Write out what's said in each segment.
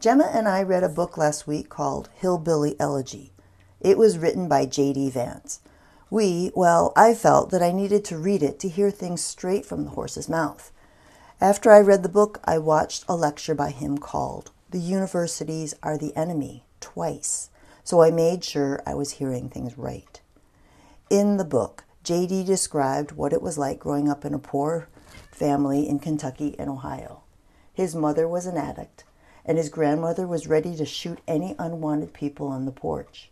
Gemma and I read a book last week called Hillbilly Elegy. It was written by J.D. Vance. I felt that I needed to read it to hear things straight from the horse's mouth. After I read the book, I watched a lecture by him called The Universities Are the Enemy twice, so I made sure I was hearing things right. In the book, J.D. described what it was like growing up in a poor family in Kentucky and Ohio. His mother was an addict, and his grandmother was ready to shoot any unwanted people on the porch.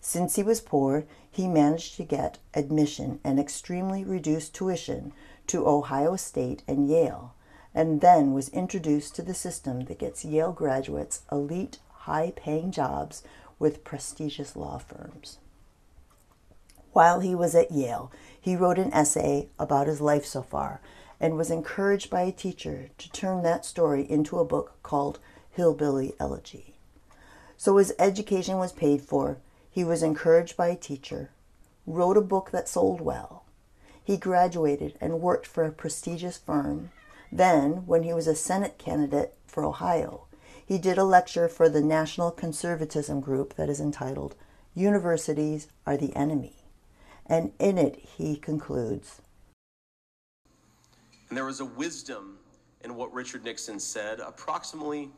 Since he was poor, he managed to get admission and extremely reduced tuition to Ohio State and Yale, and then was introduced to the system that gets Yale graduates elite, high-paying jobs with prestigious law firms. While he was at Yale, he wrote an essay about his life so far and was encouraged by a teacher to turn that story into a book called Hillbilly Elegy. So his education was paid for, he was encouraged by a teacher, wrote a book that sold well. He graduated and worked for a prestigious firm. Then, when he was a Senate candidate for Ohio, he did a lecture for the National Conservatism Group that is entitled Universities Are the Enemy. And in it, he concludes, and there was a wisdom in what Richard Nixon said approximately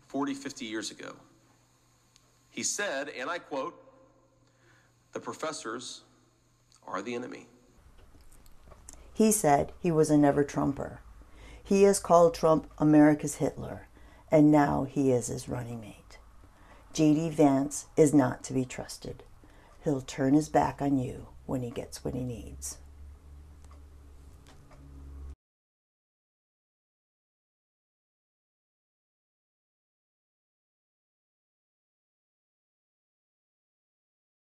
40, 50 years ago. He said, and I quote, "The professors are the enemy." He said he was a never-Trumper. He has called Trump America's Hitler, and now he is his running mate. J.D. Vance is not to be trusted. He'll turn his back on you when he gets what he needs.